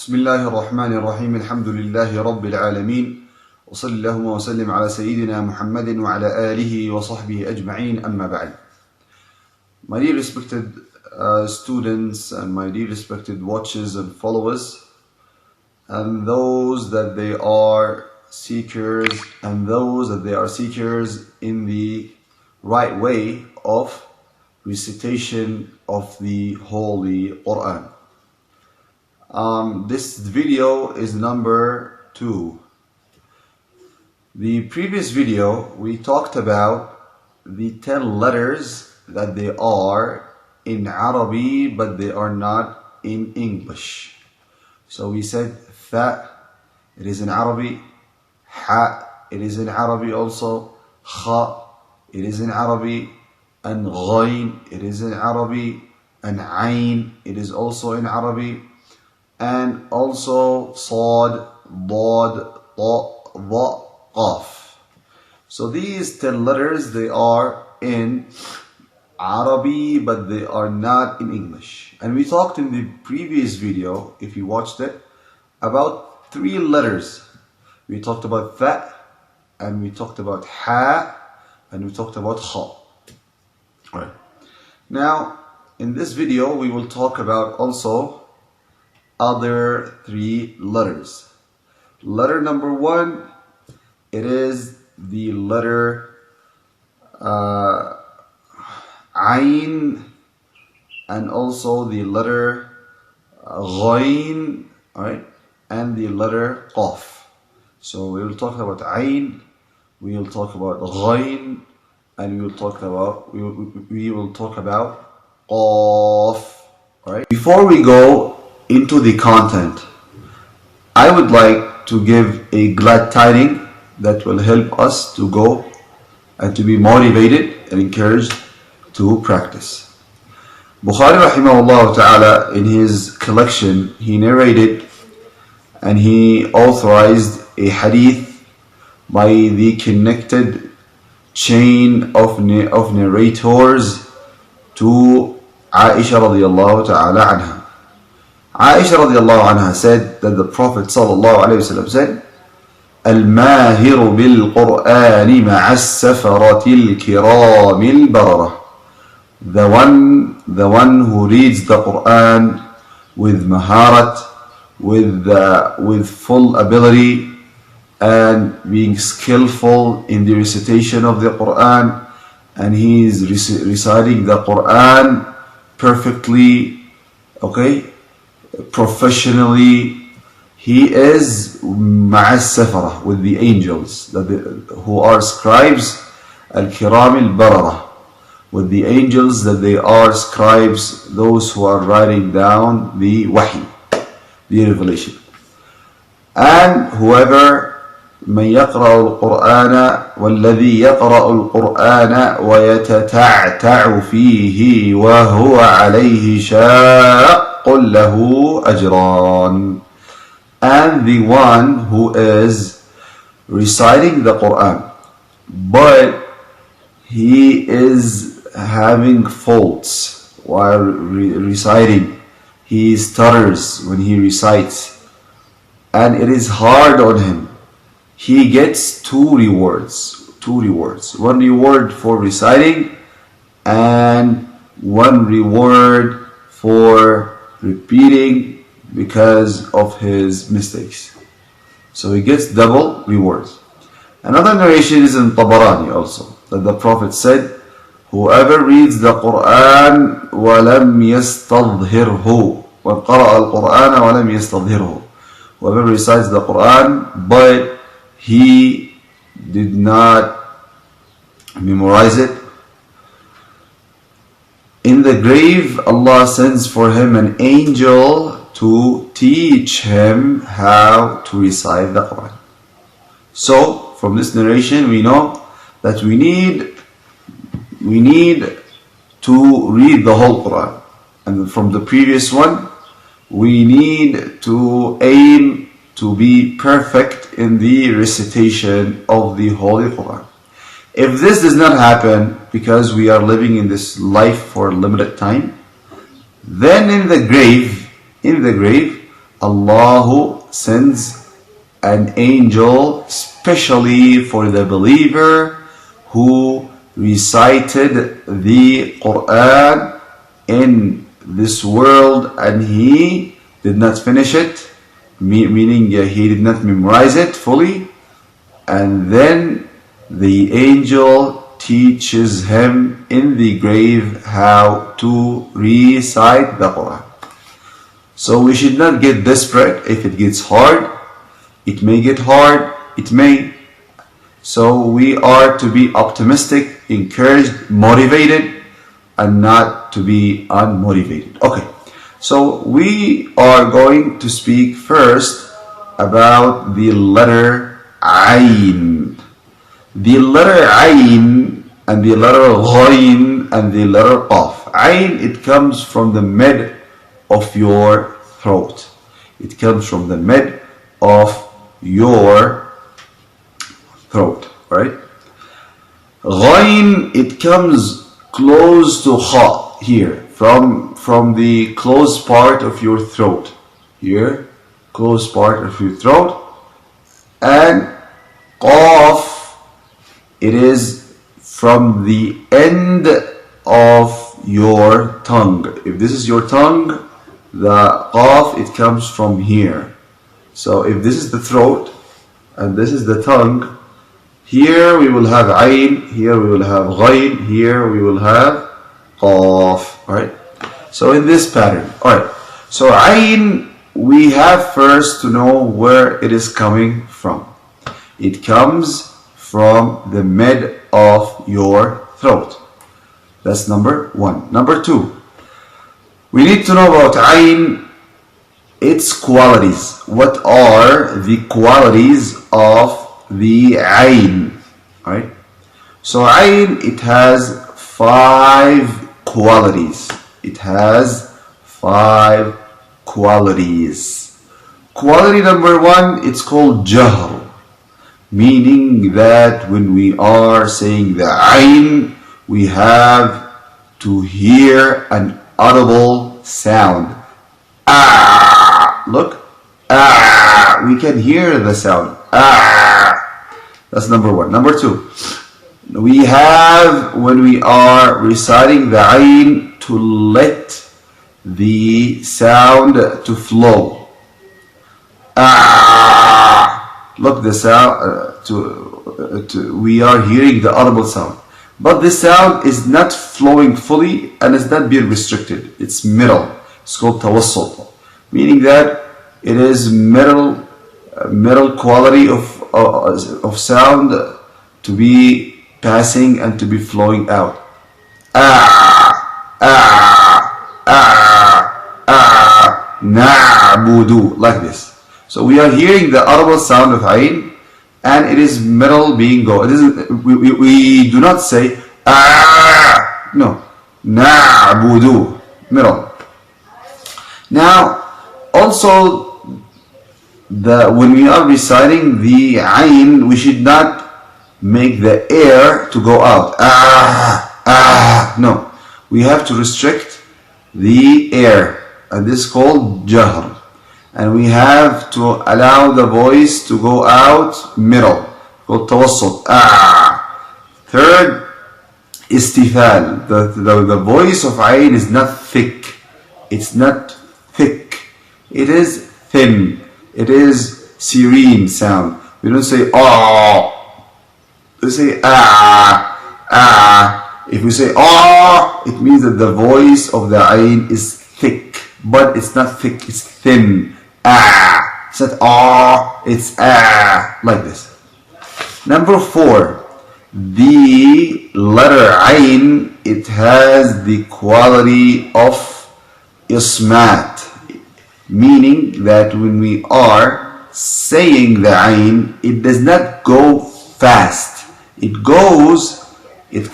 بسم الله الرحمن الرحيم الحمد لله رب العالمين وصلى اللهم وسلم على سيدنا محمد وعلى آله وصحبه أجمعين أما بعد. My dear respected students and my dear respected watchers and followers, and those that they are seekers in the right way of recitation of the Holy Quran. This video is number 2. The previous video we talked about the 10 letters that they are in Arabic but they are not in English. So we said Tha, it is in Arabic, Ha, it is in Arabic also, Kha, it is in Arabic, and Ghain, it is in Arabic, and Ain, it is also in Arabic, and also Sad, Dad, Ta, Dha, Qaf. So these 10 letters, they are in Arabic but they are not in English. And we talked in the previous video, if you watched it, about 3 letters. We talked about Tha, and we talked about Ha, and we talked about Kha. Alright. Now, in this video, we will talk about also other 3 letters. Letter number 1, it is the letter Ain, and also the letter Ghain, alright, and the letter Qaf. So we will talk about Ain, we will talk about Ghain, and we will talk about Qaf. Alright. Before we go into the content, I would like to give a glad tidings that will help us to go and to be motivated and encouraged to practice. Bukhari rahimahullah ta'ala, in his collection, he narrated and he authorized a hadith by the connected chain of narrators to Aisha radiallahu ta'ala anha. Aisha radiallahu anha said that the Prophet sallallahu alayhi wa sallam said, Al-Mahiru bil-Qur'ani ma'as-safarati al-kirami al-barara. The one who reads the Quran with maharat, with full ability, and being skillful in the recitation of the Quran, and he is reciting the Quran perfectly, okay, professionally. He is ma'as safara, with the angels who are scribes, al-kiram al-barara, with the angels that they are scribes, those who are writing down the wahi, the revelation. And whoever من يقرأ القرآن والذي يقرأ القرآن ويتتعتع فيه وهو عليه شاق له أجران. And the one who is reciting the Quran but he is having faults while reciting, he stutters when he recites, and it is hard on him, he gets 2 rewards. 2 rewards. 1 reward for reciting and 1 reward for repeating because of his mistakes. So he gets double rewards. Another narration is in Tabarani also, that the Prophet said, whoever reads the Quran وَلَمْ يَسْتَظْهِرْهُ وَقَرَأَ الْقُرْآنَ وَلَمْ يَسْتَظْهِرْهُ, whoever recites the Quran but he did not memorize it, in the grave Allah sends for him an angel to teach him how to recite the Quran. So from this narration we know that we need to read the whole Quran, and from the previous one we need to aim to be perfect in the recitation of the Holy Quran. If this does not happen because we are living in this life for a limited time, then in the grave Allah sends an angel specially for the believer who recited the Quran in this world and he did not finish it, meaning he did not memorize it fully, and then the angel teaches him in the grave how to recite the Quran. So we should not get desperate if it gets hard. It may get hard, it may. So we are to be optimistic, encouraged, motivated, and not to be unmotivated. Okay, so we are going to speak first about the letter Ayn. The letter Ayn and the letter Ghayn and the letter Qaf. Ayn, it comes from the mid of your throat. It comes from the mid of your throat, right? Ghayn, it comes close to Kha, here, from the close part of your throat. Here, close part of your throat. And Qaf, it is from the end of your tongue. If this is your tongue, the Qaf, it comes from here. So if this is the throat and this is the tongue, here we will have Ayn, here we will have Ghayn, here we will have Qaf. Alright? So in this pattern. Alright. So Ayn, we have first to know where it is coming from. It comes from the mid of your throat. That's number one. Number two, we need to know about Ayn, its qualities. What are the qualities of the Ayn? Right? So Ayn, it has 5 qualities. It has 5 qualities. Quality number 1, it's called Jahr, meaning that when we are saying the Ayn, we have to hear an audible sound. Ah, look, ah, we can hear the sound. Ah, that's number 1. Number 2, we have, when we are reciting the Ayn, to let the sound to flow. Ah, look, the sound, we are hearing the audible sound. But the sound is not flowing fully and is not being restricted. It's middle. It's called tawassut, meaning that it is middle quality of sound to be passing and to be flowing out. Ah, ah, ah, ah, na'budu, like this. So we are hearing the audible sound of Ayn, and it is middle being go. It isn't. We do not say ah. No, na'budu, middle. Now, also, when we are reciting the Ayn, we should not make the air to go out. Ah, ah. No, we have to restrict the air, and this is called Jahr. And we have to allow the voice to go out middle, called tawassut. Ah. Third, istifal. The voice of Ayn is not thick. It's not thick. It is thin. It is serene sound. We don't say ah. We say ah, ah. If we say ah, it means that the voice of the Ayn is thick, but it's not thick. It's thin. Ah, it's not ah, it's ah, like this. Number 4, the letter Ayn, it has the quality of ismat, meaning that when we are saying the Ayn, it does not go fast. It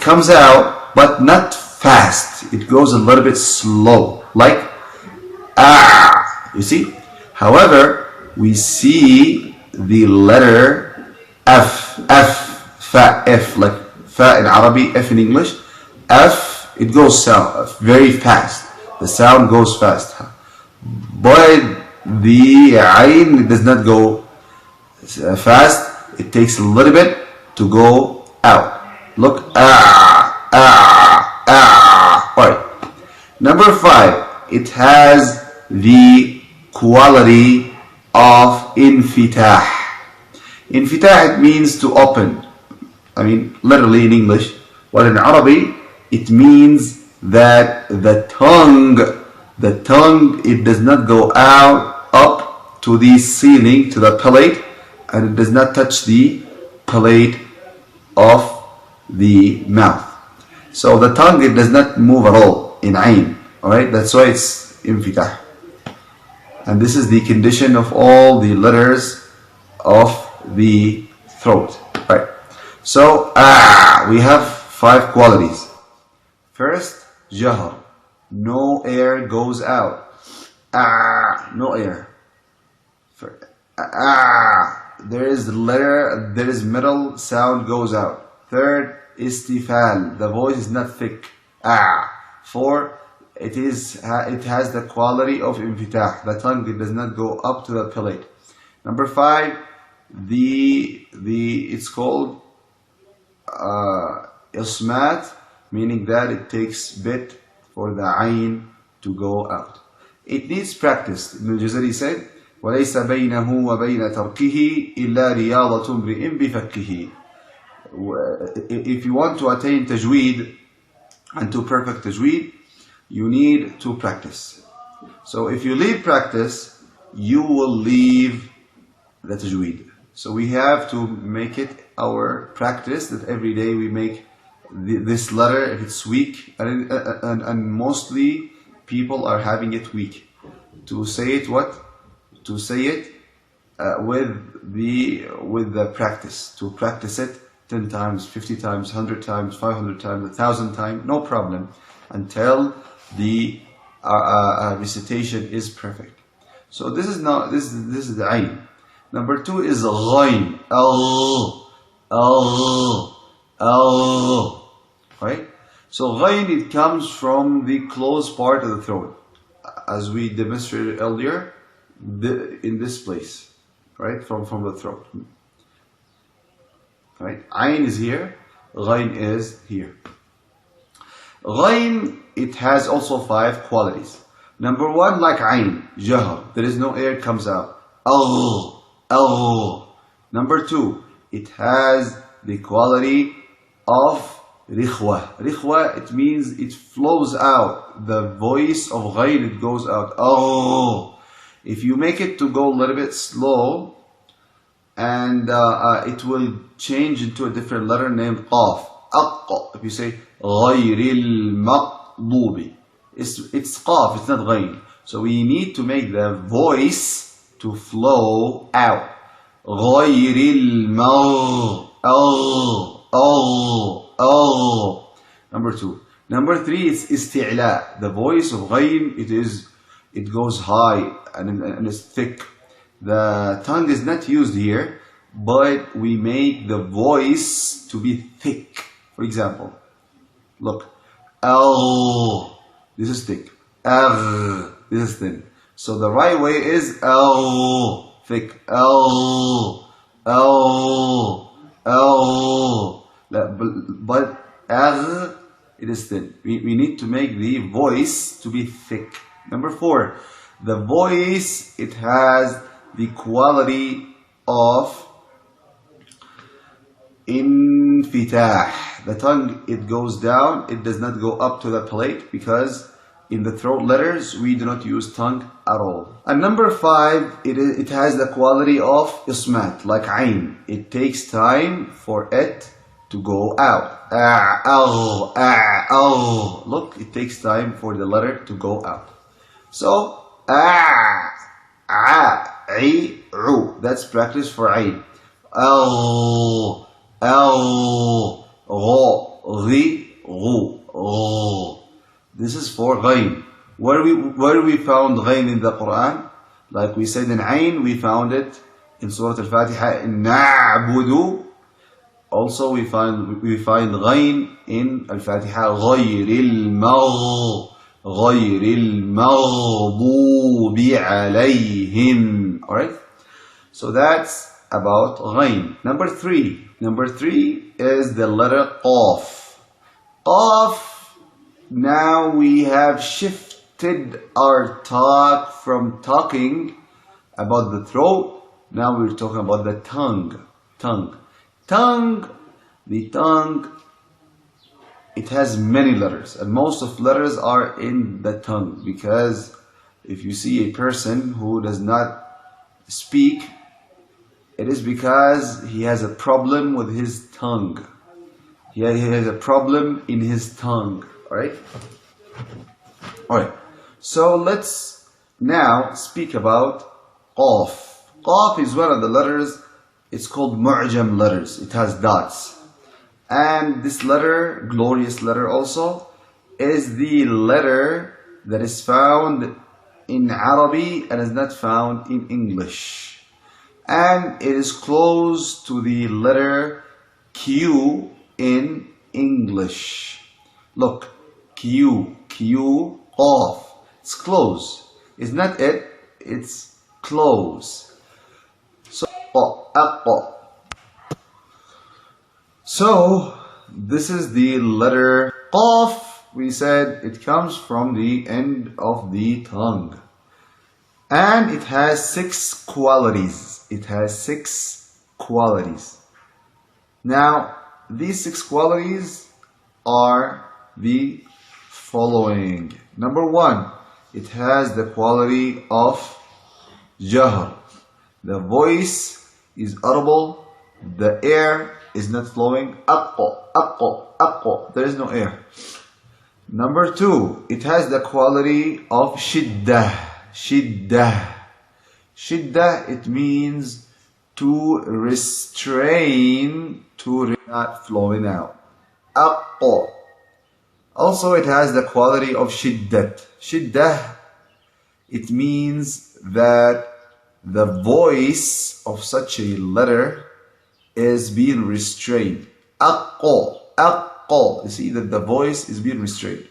comes out, but not fast. It goes a little bit slow, like ah, you see? However, we see the letter F, fa, F, like fa in Arabic, F in English. F, it goes very fast. The sound goes fast. But the ayn, it does not go fast. It takes a little bit to go out. Look, Alright. Number 5, it has the quality of infitah. Infitah, it means to open. I mean, literally in English. But in Arabic, it means that the tongue, it does not go out up to the ceiling, to the palate, and it does not touch the palate of the mouth. So the tongue, it does not move at all in ayn. Alright, that's why it's infitah. And this is the condition of all the letters of the throat. Right. So we have 5 qualities. First, jahr. No air goes out. No air. There is middle sound goes out. Third, istifal. The voice is not thick. 4, it has the quality of infitah. The tongue, it does not go up to the palate. Number 5, it's called ismat, meaning that it takes bit for the ayn to go out. It needs practice. Ibn al-Jazari said, وَلَيْسَ بَيْنَهُ وَبَيْنَ تَرْكِهِ إِلَّا رِيَاضَةٌ امْرِئٍ بِفَكِّهِ. If you want to attain tajweed and to perfect tajweed, you need to practice. So if you leave practice, you will leave the tajweed. So we have to make it our practice that every day we make this letter if it's weak, and mostly people are having it weak. To say it what? To say it with the practice. To practice it 10 times, 50 times, 100 times, 500 times, 1,000 times, no problem, until the recitation is perfect. So this is the ayn. Number 2 is ghayn. Right? So ghayn, it comes from the closed part of the throat, as we demonstrated earlier, in this place, right? From the throat. Right? Ayn is here, ghayn is here. Ghayn, it has also 5 qualities. Number 1, like ayn, jahr, there is no air comes out. Number 2, it has the quality of rikhwa. Rikhwa, it means it flows out. The voice of ghayn, it goes out. If you make it to go a little bit slow, and it will change into a different letter named qaf. If you say ghayril maqdubi, it's qaf, it's not ghayn. So we need to make the voice to flow out. Ghayril Number 2. Number 3 is isti'la. The voice of ghayn, it goes high and it's thick. The tongue is not used here, but we make the voice to be thick. For example, look, L, this is thick, R, this is thin. So the right way is L, thick, L, but R, it is thin. We need to make the voice to be thick. Number 4, the voice, it has the quality of infitah. The tongue, it goes down, it does not go up to the palate, because in the throat letters we do not use tongue at all. And number 5, it has the quality of ismat, like ayn. It takes time for it to go out. Look, it takes time for the letter to go out. So that's practice for ayn. This is for ghayn. Where we found ghayn in the Quran? Like we said in ayn, we found it in Surah Al-Fatiha in na'budu. Also we find ghayn in Al-Fatiha ghayril غير المغضوب عليهم. Alright? So that's about ghain. Number three is the letter qaf. Qaf, now we have shifted our talk from talking about the throat. Now we're talking about the tongue. The tongue, it has many letters, and most of letters are in the tongue, because if you see a person who does not speak, it is because he has a problem with his tongue. He has a problem in his tongue. Alright? Alright. So let's now speak about qaf. Qaf is one of the letters. It's called mu'jam letters. It has dots. And this letter, glorious letter also, is the letter that is found in Arabic and is not found in English. And it is close to the letter Q in English. Look, Q, qaf. It's close. It's not it, it's close. So, so this is the letter qaf. We said it comes from the end of the tongue. And it has 6 qualities. Now, these 6 qualities are the following. Number 1, it has the quality of jahr. The voice is audible. The air is not flowing. Aqqa. There is no air. Number 2, it has the quality of shiddah. Shiddah, it means to restrain, not flowing out. Aqqa. Also, it has the quality of shiddat. Shiddah, it means that the voice of such a letter is being restrained. Aqqa. You see that the voice is being restrained.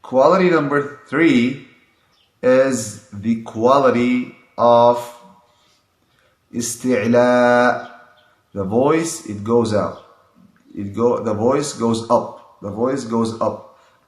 Quality number 3 is the quality of isti'la. The voice, it goes out. The voice goes up.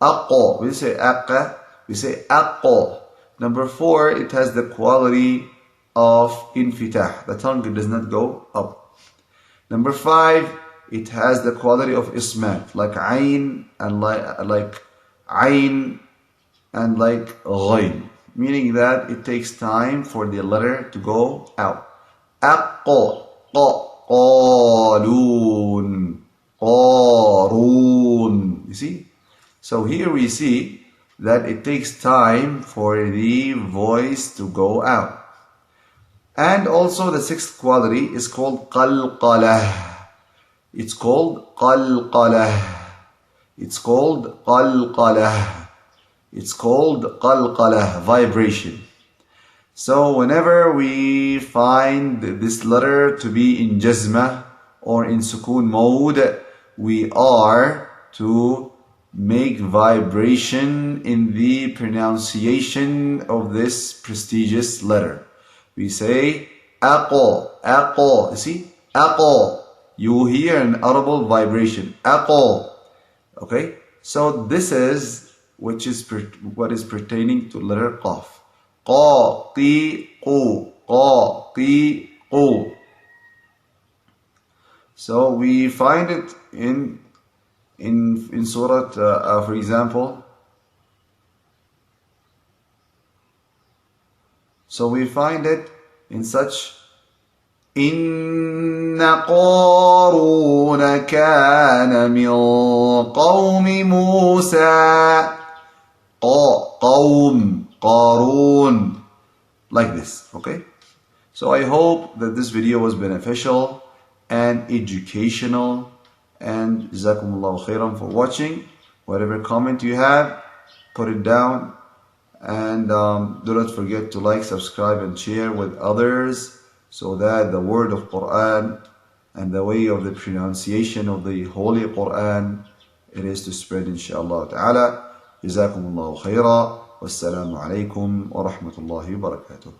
Aqqa. We say aqqa. We say aqqa. Number 4, it has the quality of infitah. The tongue does not go up. Number 5, it has the quality of ismat, like ayn and like ayn and like ghayn, meaning that it takes time for the letter to go out. Aqqa, qalun, qarun. You see? So here we see that it takes time for the voice to go out. And also the 6th quality is called qalqalah. It's called qalqalah. Vibration. So whenever we find this letter to be in jazma or in sukoon mode, we are to make vibration in the pronunciation of this prestigious letter. We say aqqa. You see? Aqqa. You hear an audible vibration. Aqqa. Okay? So this is what is pertaining to letter qaf. Qa, qi, qu. Qa, qi, qu. So we find it in Surah, for example. So we find it in such. Inna Qaruna kana min qawmi Musa. Qawm, Qarun. Like this, okay? So I hope that this video was beneficial and educational. And JZAKM khairan for watching. Whatever comment you have, put it down. And do not forget to like, subscribe, and share with others, so that the word of Quran and the way of the pronunciation of the Holy Quran, it is to spread, inshaAllah ta'ala. جزاكم الله خيرا والسلام عليكم ورحمة الله وبركاته.